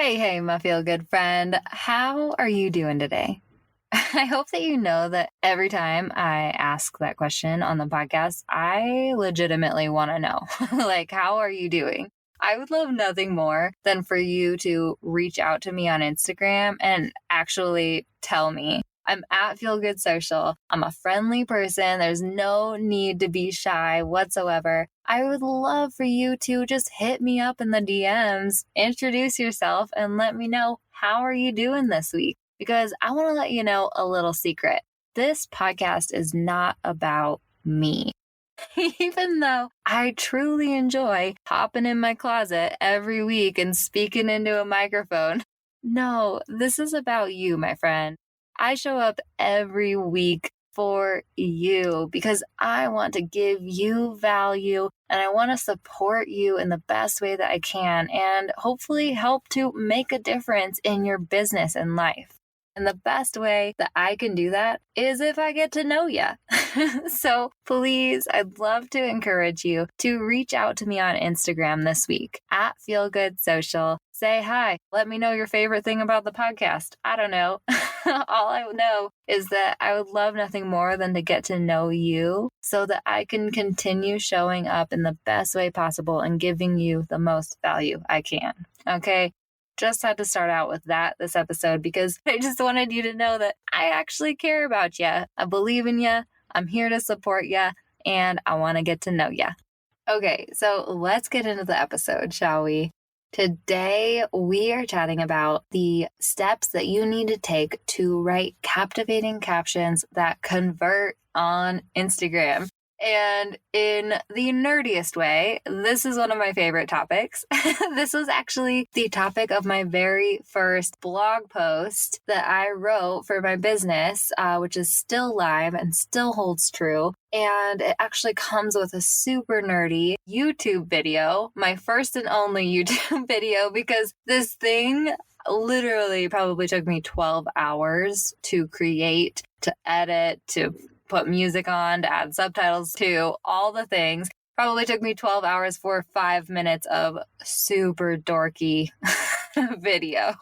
Hey, my feel good friend. How are you doing today? I hope that you know that every time I ask that question on the podcast, I legitimately want to know, like, how are you doing? I would love nothing more than for you to reach out to me on Instagram and actually tell me. I'm at Feel Good Social. I'm a friendly person. There's no need to be shy whatsoever. I would love for you to just hit me up in the DMs, introduce yourself, and let me know how are you doing this week. Because I want to let you know a little secret. This podcast is not about me. Even though I truly enjoy hopping in my closet every week and speaking into a microphone. No, this is about you, my friend. I show up every week for you because I want to give you value and I want to support you in the best way that I can and hopefully help to make a difference in your business and life. And the best way that I can do that is if I get to know you. So please, I'd love to encourage you to reach out to me on Instagram this week at Feel Good Social. Say hi. Let me know your favorite thing about the podcast. I don't know. All I know is that I would love nothing more than to get to know you so that I can continue showing up in the best way possible and giving you the most value I can. Okay? Just had to start out with that this episode because I just wanted you to know that I actually care about you. I believe in you. I'm here to support you and I want to get to know you. Okay, so let's get into the episode, shall we? Today, we are chatting about the steps that you need to take to write captivating captions that convert on Instagram. And in the nerdiest way, this is one of my favorite topics. This was actually the topic of my very first blog post that I wrote for my business, which is still live and still holds true. And it actually comes with a super nerdy YouTube video, my first and only YouTube video, because this thing literally probably took me 12 hours to create, to edit, to put music on, to add subtitles to, all the things. Probably took me 12 hours for 5 minutes of super dorky video.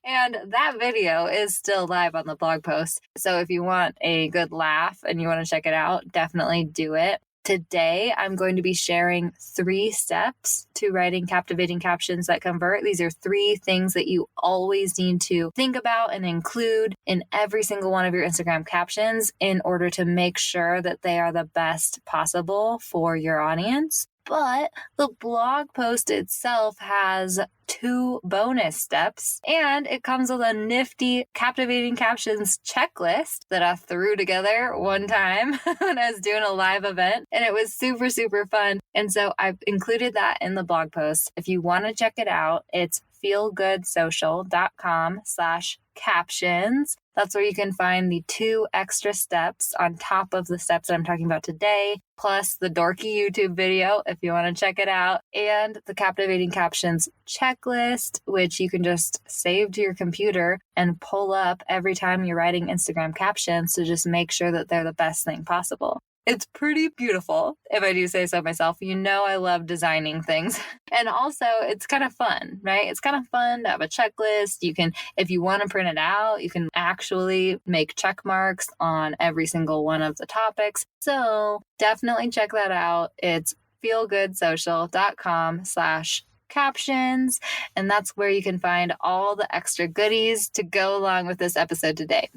And that video is still live on the blog post. So if you want a good laugh and you want to check it out, definitely do it. Today, I'm going to be sharing 3 steps to writing captivating captions that convert. These are 3 things that you always need to think about and include in every single one of your Instagram captions in order to make sure that they are the best possible for your audience. But the blog post itself has 2 bonus steps, and it comes with a nifty captivating captions checklist that I threw together one time when I was doing a live event, and it was super, super fun. And so I've included that in the blog post. If you want to check it out, it's feelgoodsocial.com/captions. That's where you can find the 2 extra steps on top of the steps that I'm talking about today, plus the dorky YouTube video if you want to check it out, and the captivating captions checklist, which you can just save to your computer and pull up every time you're writing Instagram captions to just make sure that they're the best thing possible. It's pretty beautiful, if I do say so myself. You know I love designing things. And also, it's kind of fun, right? It's kind of fun to have a checklist. You can, if you want to print it out, you can actually make check marks on every single one of the topics. So definitely check that out. It's feelgoodsocial.com/captions. And that's where you can find all the extra goodies to go along with this episode today.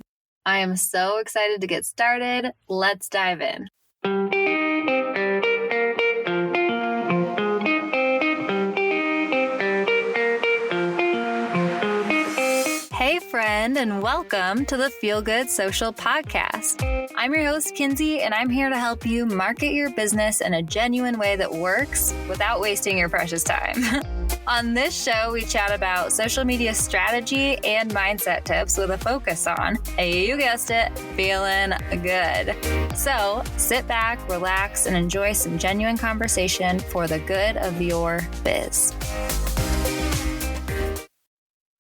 I am so excited to get started. Let's dive in. Hey friend, and welcome to the Feel Good Social Podcast. I'm your host, Kinsey, and I'm here to help you market your business in a genuine way that works without wasting your precious time. On this show, we chat about social media strategy and mindset tips with a focus on, you guessed it, feeling good. So sit back, relax, and enjoy some genuine conversation for the good of your biz.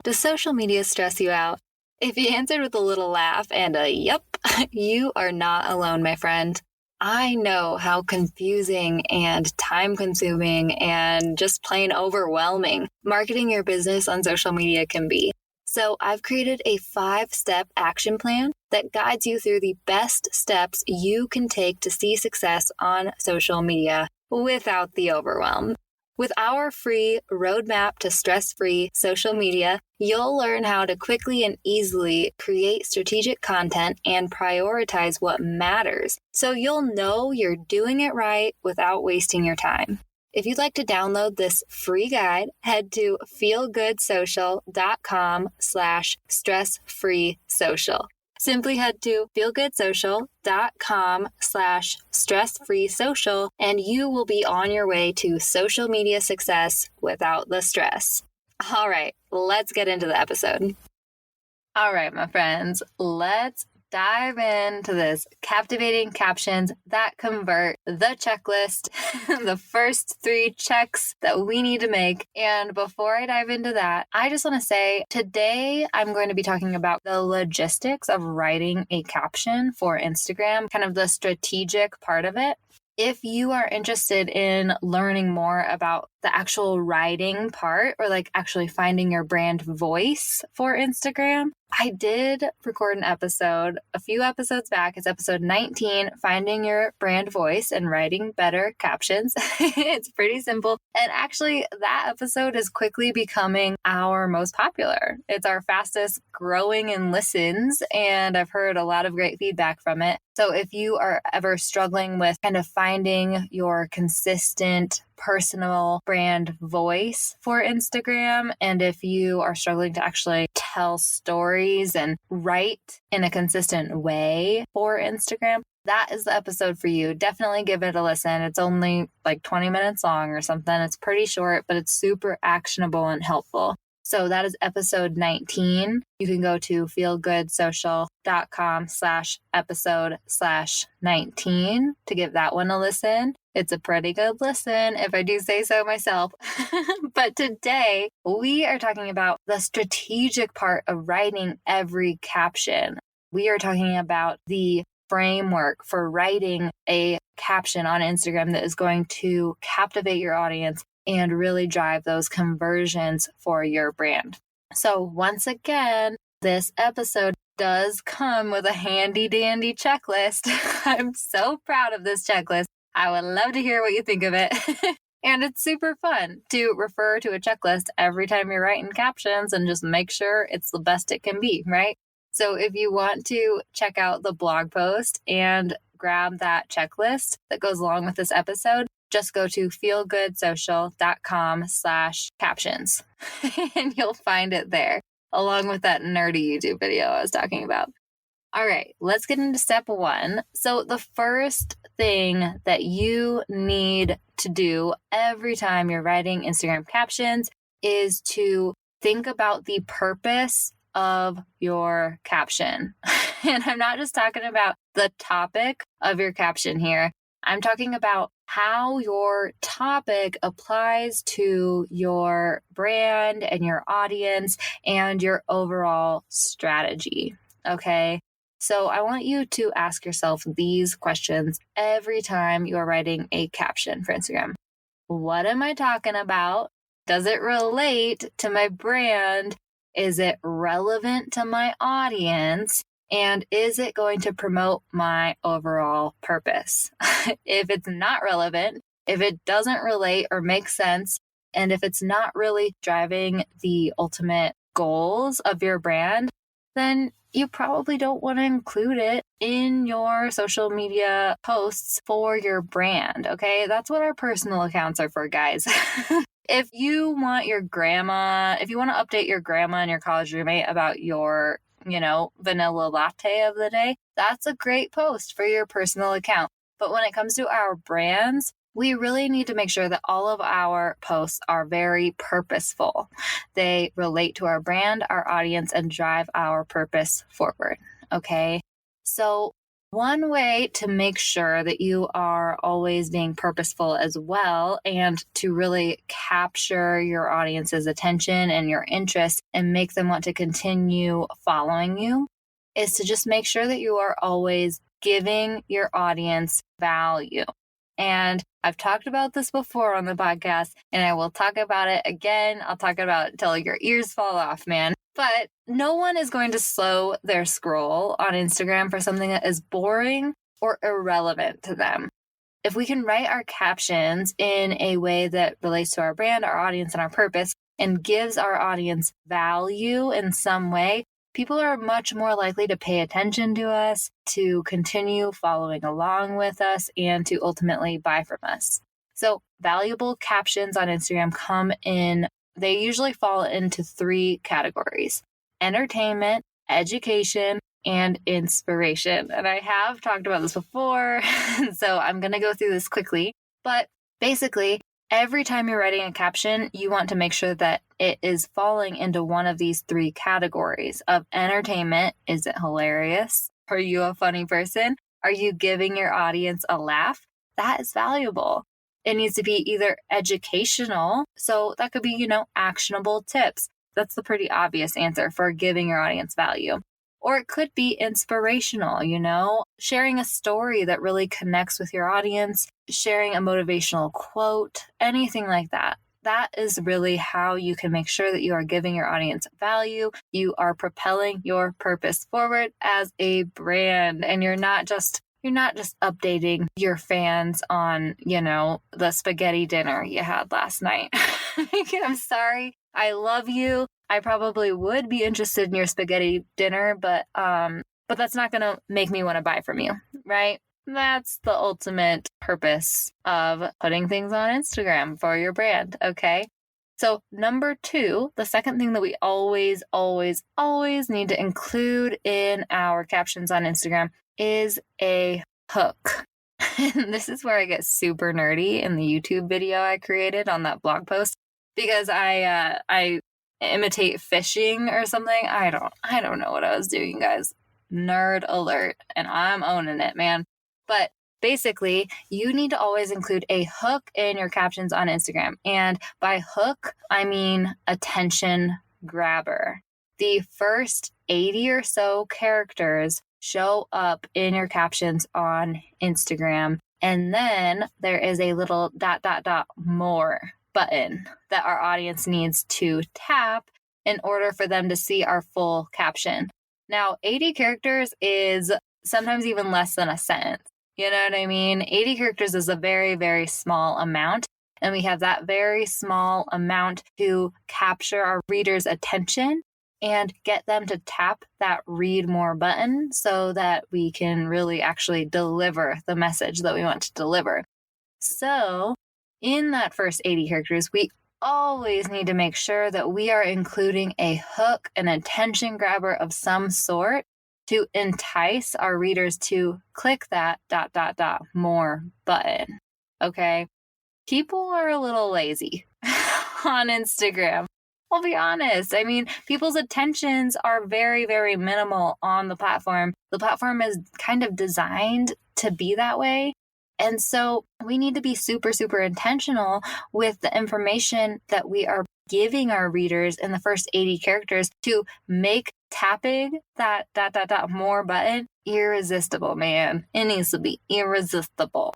Does social media stress you out? If you answered with a little laugh and a yup, you are not alone, my friend. I know how confusing and time consuming and just plain overwhelming marketing your business on social media can be. So I've created a 5-step action plan that guides you through the best steps you can take to see success on social media without the overwhelm. With our free roadmap to stress-free social media, you'll learn how to quickly and easily create strategic content and prioritize what matters, so you'll know you're doing it right without wasting your time. If you'd like to download this free guide, head to feelgoodsocial.com/stress-free-social. Simply head to feelgoodsocial.com/stress-free-social and you will be on your way to social media success without the stress. All right, let's get into the episode. All right, my friends, let's dive into this captivating captions that convert the checklist, the first 3 checks that we need to make. And before I dive into that, I just want to say today I'm going to be talking about the logistics of writing a caption for Instagram, kind of the strategic part of it. If you are interested in learning more about the actual writing part or like actually finding your brand voice for Instagram, I did record an episode a few episodes back. It's episode 19, Finding Your Brand Voice and Writing Better Captions. It's pretty simple. And actually, that episode is quickly becoming our most popular. It's our fastest growing in listens, and I've heard a lot of great feedback from it. So if you are ever struggling with kind of finding your consistent personal brand voice for Instagram, and if you are struggling to actually tell stories and write in a consistent way for Instagram, that is the episode for you. Definitely give it a listen. It's only like 20 minutes long or something. It's pretty short, but it's super actionable and helpful. So that is episode 19. You can go to feelgoodsocial.com/episode/19 to give that one a listen. It's a pretty good listen, if I do say so myself. But today, we are talking about the strategic part of writing every caption. We are talking about the framework for writing a caption on Instagram that is going to captivate your audience and really drive those conversions for your brand. So once again, this episode does come with a handy dandy checklist. I'm so proud of this checklist. I would love to hear what you think of it. And it's super fun to refer to a checklist every time you're writing captions and just make sure it's the best it can be, right? So if you want to check out the blog post and grab that checklist that goes along with this episode, just go to feelgoodsocial.com/captions and you'll find it there, along with that nerdy YouTube video I was talking about. All right, let's get into step 1. So the first thing that you need to do every time you're writing Instagram captions is to think about the purpose of your caption. And I'm not just talking about the topic of your caption here. I'm talking about how your topic applies to your brand and your audience and your overall strategy. Okay. So I want you to ask yourself these questions every time you are writing a caption for Instagram. What am I talking about? Does it relate to my brand? Is it relevant to my audience? And is it going to promote my overall purpose? If it's not relevant, if it doesn't relate or make sense, and if it's not really driving the ultimate goals of your brand, then you probably don't want to include it in your social media posts for your brand, okay? That's what our personal accounts are for, guys. If you want to update your grandma and your college roommate about your vanilla latte of the day, that's a great post for your personal account. But when it comes to our brands, we really need to make sure that all of our posts are very purposeful. They relate to our brand, our audience, and drive our purpose forward. Okay. So one way to make sure that you are always being purposeful as well and to really capture your audience's attention and your interest and make them want to continue following you is to just make sure that you are always giving your audience value. And I've talked about this before on the podcast, and I will talk about it again. I'll talk about it till your ears fall off, man. But no one is going to slow their scroll on Instagram for something that is boring or irrelevant to them. If we can write our captions in a way that relates to our brand, our audience, and our purpose, and gives our audience value in some way, people are much more likely to pay attention to us, to continue following along with us, and to ultimately buy from us. So valuable captions on Instagram they usually fall into 3 categories: entertainment, education, and inspiration. And I have talked about this before, so I'm going to go through this quickly. But basically, every time you're writing a caption, you want to make sure that it is falling into one of these 3 categories of entertainment. Is it hilarious? Are you a funny person? Are you giving your audience a laugh? That is valuable. It needs to be either educational. So that could be, actionable tips. That's the pretty obvious answer for giving your audience value. Or it could be inspirational, sharing a story that really connects with your audience, sharing a motivational quote, anything like that. That is really how you can make sure that you are giving your audience value. You are propelling your purpose forward as a brand, and you're not just updating your fans on, the spaghetti dinner you had last night. I'm sorry. I love you. I probably would be interested in your spaghetti dinner, but that's not going to make me want to buy from you, right? That's the ultimate purpose of putting things on Instagram for your brand, okay? So number 2, the second thing that we always, always, always need to include in our captions on Instagram is a hook. And this is where I get super nerdy in the YouTube video I created on that blog post, because I imitate fishing or something. I don't know what I was doing, guys. Nerd alert. And I'm owning it, man. But basically, you need to always include a hook in your captions on Instagram. And by hook, I mean attention grabber. The first 80 or so characters show up in your captions on Instagram. And then there is a little ... more button that our audience needs to tap in order for them to see our full caption. Now, 80 characters is sometimes even less than a sentence. You know what I mean? 80 characters is a very, very small amount. And we have that very small amount to capture our readers' attention and get them to tap that read more button so that we can really actually deliver the message that we want to deliver. So in that first 80 characters, we always need to make sure that we are including a hook, an attention grabber of some sort to entice our readers to click that ... more button. Okay? People are a little lazy on Instagram. I'll be honest. I mean, people's attentions are very, very minimal on the platform. The platform is kind of designed to be that way. And so we need to be super, super intentional with the information that we are giving our readers in the first 80 characters to make tapping that ... more button irresistible, man. It needs to be irresistible.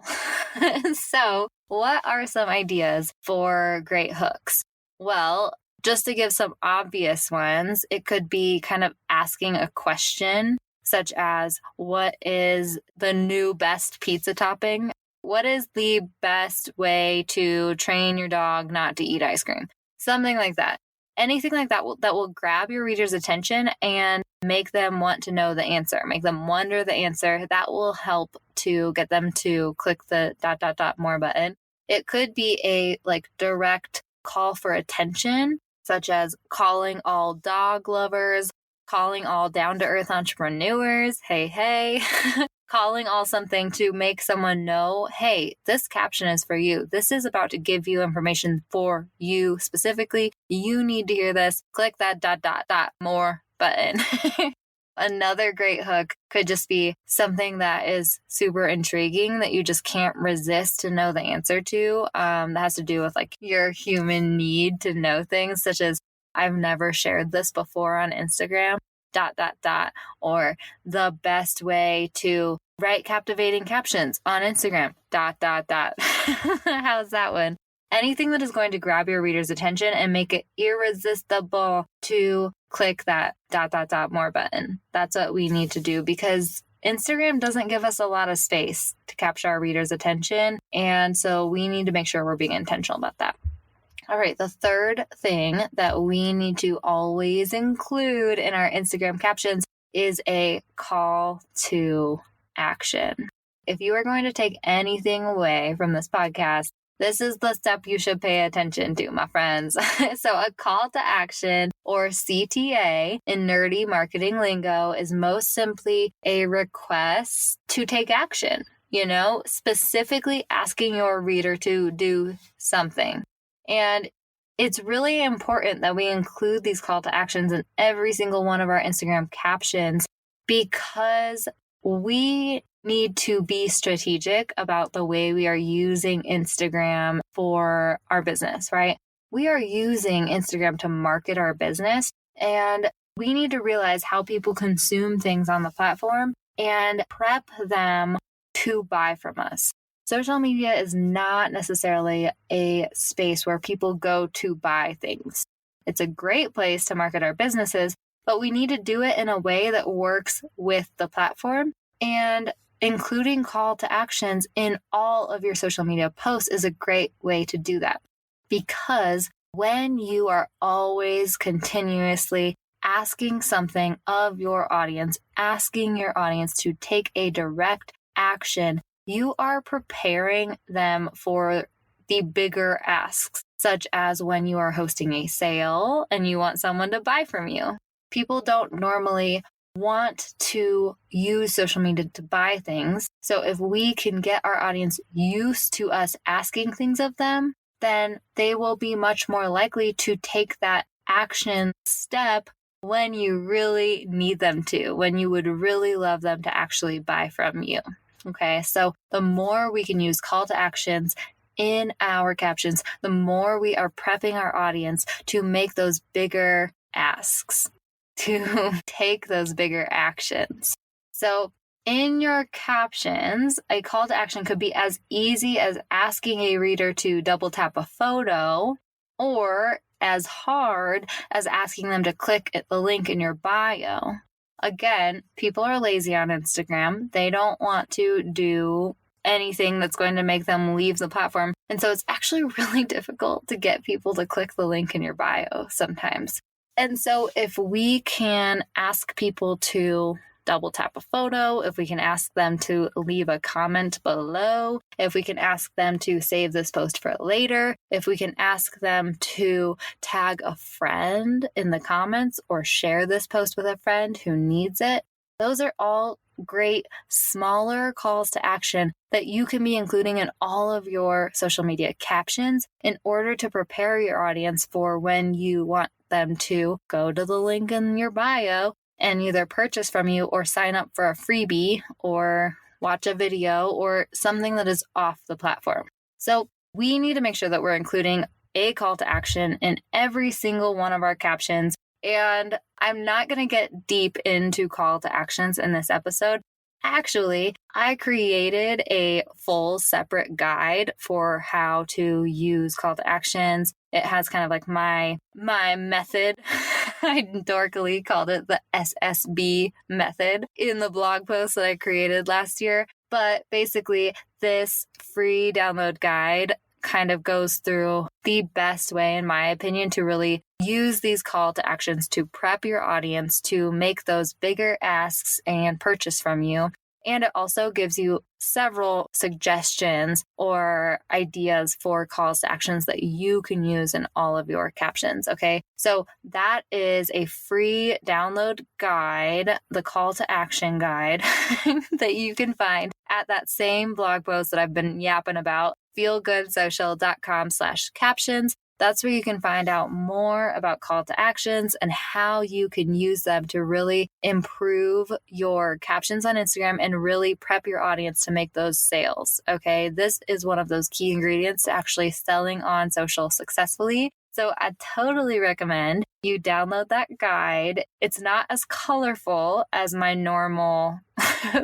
So what are some ideas for great hooks? Well, just to give some obvious ones, it could be kind of asking a question, such as, what is the new best pizza topping? What is the best way to train your dog not to eat ice cream? Something like that. Anything like that will grab your reader's attention and make them want to know the answer, make them wonder the answer. That will help to get them to click the ... more button. It could be a direct call for attention, such as calling all dog lovers, calling all down-to-earth entrepreneurs, hey, calling all something to make someone know, hey, this caption is for you. This is about to give you information for you specifically. You need to hear this. Click that ... more button. Another great hook could just be something that is super intriguing that you just can't resist to know the answer to. That has to do with your human need to know things, such as, I've never shared this before on Instagram, ... or the best way to Write captivating captions on Instagram, ... How's that one? Anything that is going to grab your reader's attention and make it irresistible to click that ... more button. That's what we need to do, because Instagram doesn't give us a lot of space to capture our reader's attention. And so we need to make sure we're being intentional about that. All right, the third thing that we need to always include in our Instagram captions is a call to action. If you are going to take anything away from this podcast, this is the step you should pay attention to, my friends. So a call to action, or CTA in nerdy marketing lingo, is most simply a request to take action, specifically asking your reader to do something. And it's really important that we include these call to actions in every single one of our Instagram captions, because we need to be strategic about the way we are using Instagram for our business, right? We are using Instagram to market our business, and we need to realize how people consume things on the platform and prep them to buy from us. Social media is not necessarily a space where people go to buy things. It's a great place to market our businesses, but we need to do it in a way that works with the platform. And including call to actions in all of your social media posts is a great way to do that. Because when you are always continuously asking something of your audience, asking your audience to take a direct action, you are preparing them for the bigger asks, such as when you are hosting a sale and you want someone to buy from you. People don't normally want to use social media to buy things. So if we can get our audience used to us asking things of them, then they will be much more likely to take that action step when you really need them to, when you would really love them to actually buy from you. Okay, so the more we can use call to actions in our captions, the more we are prepping our audience to make those bigger asks, to take those bigger actions. So in your captions, a call to action could be as easy as asking a reader to double tap a photo, or as hard as asking them to click the link in your bio. Again, people are lazy on Instagram. They don't want to do anything that's going to make them leave the platform. And so it's actually really difficult to get people to click the link in your bio sometimes. And so if we can ask people to double tap a photo, if we can ask them to leave a comment below, if we can ask them to save this post for later, if we can ask them to tag a friend in the comments or share this post with a friend who needs it, those are all great smaller calls to action that you can be including in all of your social media captions in order to prepare your audience for when you want them to go to the link in your bio and either purchase from you or sign up for a freebie or watch a video or something that is off the platform. So we need to make sure that we're including a call to action in every single one of our captions. And I'm not going to get deep into call to actions in this episode. Actually, I created a full separate guide for how to use call to actions. It has kind of like my method. I dorkily called it the SSB method in the blog post that I created last year. But basically, this free download guide kind of goes through the best way, in my opinion, to really use these call to actions to prep your audience to make those bigger asks and purchase from you. And it also gives you several suggestions or ideas for calls to actions that you can use in all of your captions. Okay, so that is a free download guide, the call to action guide that you can find at that same blog post that I've been yapping about, feelgoodsocial.com/captions. That's where you can find out more about call to actions and how you can use them to really improve your captions on Instagram and really prep your audience to make those sales. Okay, this is one of those key ingredients to actually selling on social successfully. So I totally recommend you download that guide. It's not as colorful as my normal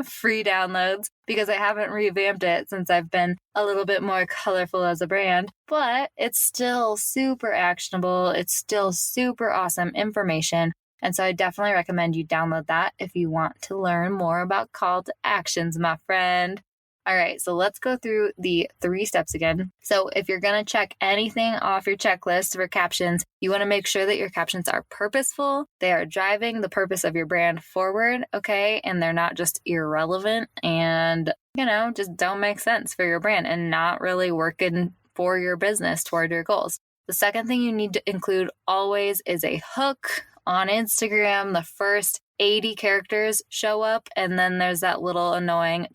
free downloads because I haven't revamped it since I've been a little bit more colorful as a brand, but it's still super actionable. It's still super awesome information. And so I definitely recommend you download that if you want to learn more about call to actions, my friend. All right, so let's go through the 3 steps again. So if you're going to check anything off your checklist for captions, you want to make sure that your captions are purposeful. They are driving the purpose of your brand forward, okay? And they're not just irrelevant and, just don't make sense for your brand and not really working for your business toward your goals. The second thing you need to include always is a hook. On Instagram, the first 80 characters show up, and then there's that little annoying ...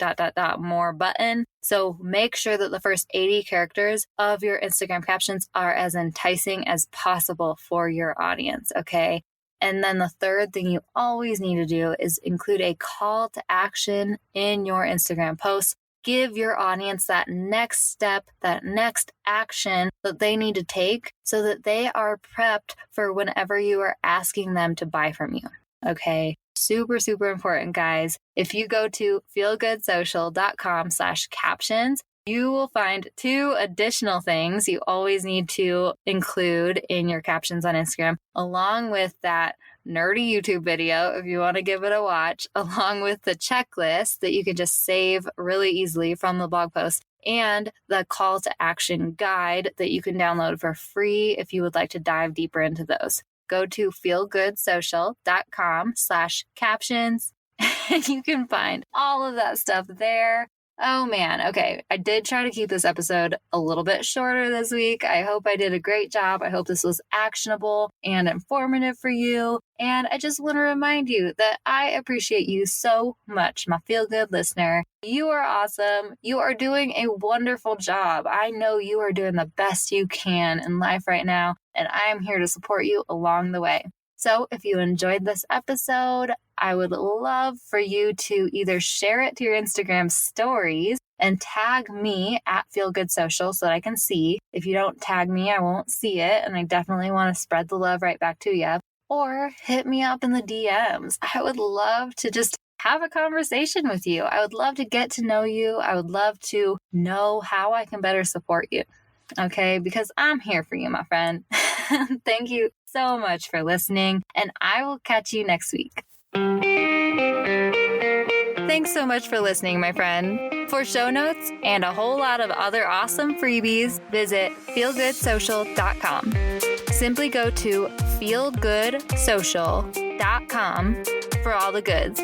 more button. So make sure that the first 80 characters of your Instagram captions are as enticing as possible for your audience, okay? And then the third thing you always need to do is include a call to action in your Instagram posts. Give your audience that next step, that next action that they need to take so that they are prepped for whenever you are asking them to buy from you. Okay. Super, super important, guys. If you go to feelgoodsocial.com/captions, you will find 2 additional things you always need to include in your captions on Instagram, along with that nerdy YouTube video if you want to give it a watch, along with the checklist that you can just save really easily from the blog post, and the call to action guide that you can download for free if you would like to dive deeper into those. Go to feelgoodsocial.com/captions and you can find all of that stuff there. Oh man, okay. I did try to keep this episode a little bit shorter this week. I hope I did a great job. I hope this was actionable and informative for you. And I just want to remind you that I appreciate you so much, my Feel Good listener. You are awesome. You are doing a wonderful job. I know you are doing the best you can in life right now, and I am here to support you along the way. So if you enjoyed this episode, I would love for you to either share it to your Instagram stories and tag me at Feel Good Social so that I can see. If you don't tag me, I won't see it, and I definitely want to spread the love right back to you. Or hit me up in the DMs. I would love to just have a conversation with you. I would love to get to know you. I would love to know how I can better support you. Okay, because I'm here for you, my friend. Thank you so much for listening, and I will catch you next week. Thanks so much for listening, my friend. For show notes and a whole lot of other awesome freebies, visit feelgoodsocial.com. Simply go to feelgoodsocial.com for all the goods.